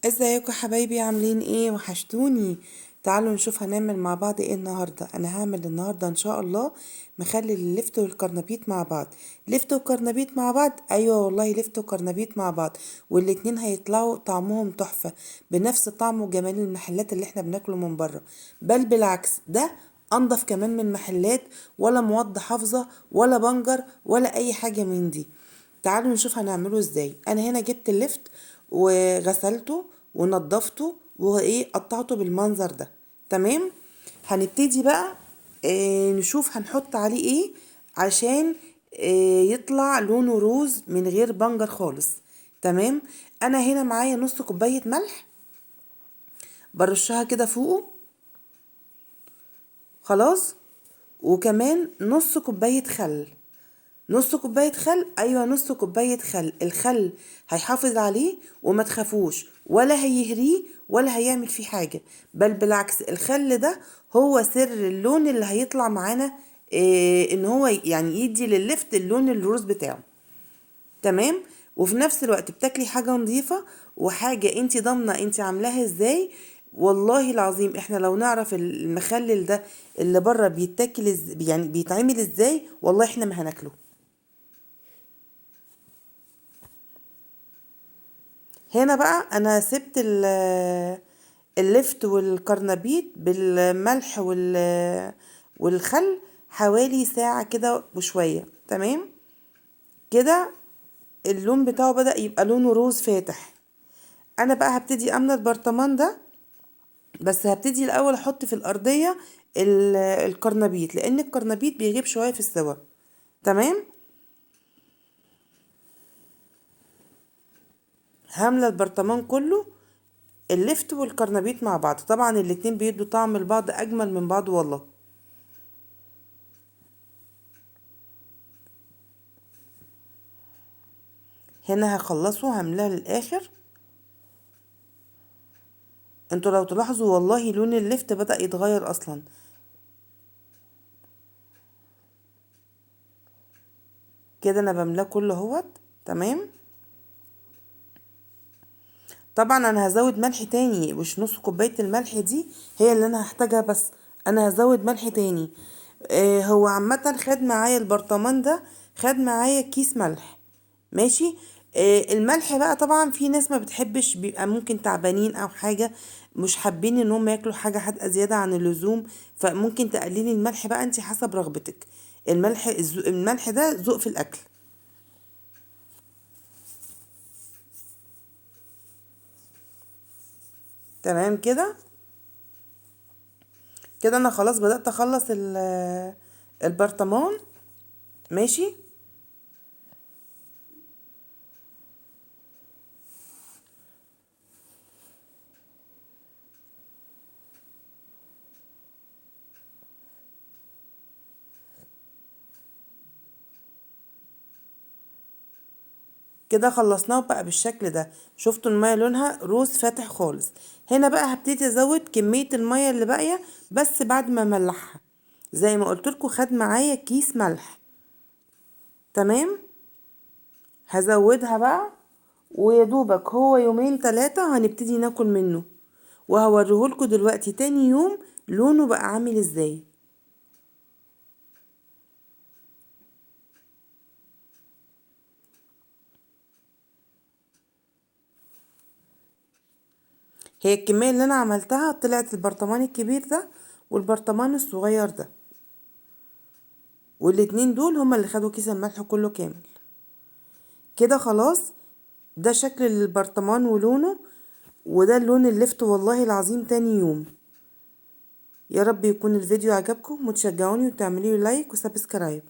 ازيكم يا حبايبي؟ عاملين ايه؟ وحشتوني. تعالوا نشوف هنعمل مع بعض ايه النهارده. انا هعمل النهارده ان شاء الله مخلل اللفت والكرنبيط مع بعض. لفت وكرنبيط مع بعض، ايوه والله لفت وكرنبيط مع بعض، والاتنين هيطلعوا طعمهم تحفه، بنفس طعم وجمال المحلات اللي احنا بناكله من بره. بل بالعكس، ده انضف كمان من محلات، ولا مواد حافظه ولا بنجر ولا اي حاجه من دي. تعالوا نشوف هنعمله ازاي. انا هنا جبت اللفت وغسلته ونضفته وايه قطعته بالمنظر ده. تمام. هنبتدي بقى نشوف هنحط عليه ايه عشان يطلع لونه روز من غير بنجر خالص. تمام. انا هنا معايا نص كوباية ملح، برشها كده فوقه. خلاص. وكمان نص كوباية خل. نص كوباية خل، ايوه نص كوباية خل. الخل هيحافظ عليه، وما تخافوش ولا هيهريه ولا هيعمل فيه حاجة. بل بالعكس، الخل ده هو سر اللون اللي هيطلع معانا، ان هو يعني يدي لللفت اللون الروز بتاعه. تمام. وفي نفس الوقت بتاكلي حاجة نظيفة، وحاجة انت ضامنة انت عاملاها ازاي. والله العظيم احنا لو نعرف المخلل ده اللي بره بيتاكل يعني بيتعمل ازاي، والله احنا ما هناكله. هنا بقى انا سبت اللفت والكرنبيط بالملح والخل حوالي ساعة كده وشوية. تمام كده. اللون بتاعه بدأ يبقى لونه روز فاتح. انا بقى هبتدي املى البرطمان ده، بس هبتدي الاول احط في الارضية الكرنبيط، لان الكرنبيط بيغيب شوية في السوا. تمام. هملى البرطمان كله، اللفت والكرنبيط مع بعض. طبعا الاتنين بيدوا طعم لبعض اجمل من بعض والله. هنا هخلصه هملاه للاخر. انتوا لو تلاحظوا والله لون اللفت بدأ يتغير اصلا. كده انا بملاه كله اهوت. تمام. طبعا انا هزود ملح تاني، مش نص كوباية الملح دي هي اللي انا هحتاجها بس. انا هزود ملح تاني. هو عامة خد معايا البرطمان ده، خد معايا كيس ملح. ماشي. الملح بقى طبعا في ناس ما بتحبش، بيبقى ممكن تعبانين او حاجة، مش حابين ان هم ياكلوا حاجة حادقة زيادة عن اللزوم، فممكن تقللي الملح بقى انت حسب رغبتك. الملح ده ذوق في الاكل. تمام كده. كده انا خلاص بدأت اخلص البرطمان. ماشي. كده خلصناه بقى بالشكل ده. شفتوا المية لونها روز فاتح خالص. هنا بقى هبتدي ازود كمية المية اللي باقية، بس بعد ما ملحها. زي ما قلت لكم خد معايا كيس ملح. تمام. هزودها بقى، ويا دوبك هو يومين تلاتة هنبتدي ناكل منه. وهوريهولكوا دلوقتي تاني يوم لونه بقى عامل ازاي. هي الكمية اللي انا عملتها طلعت البرطمان الكبير ده والبرطمان الصغير ده، والاتنين دول هما اللي خدوا كيس الملح كله كامل. كده خلاص. ده شكل البرطمان ولونه، وده اللون اللفت والله العظيم تاني يوم. يا رب يكون الفيديو عجبكم، وتشجعوني وتعملوا لايك وسبسكرايب.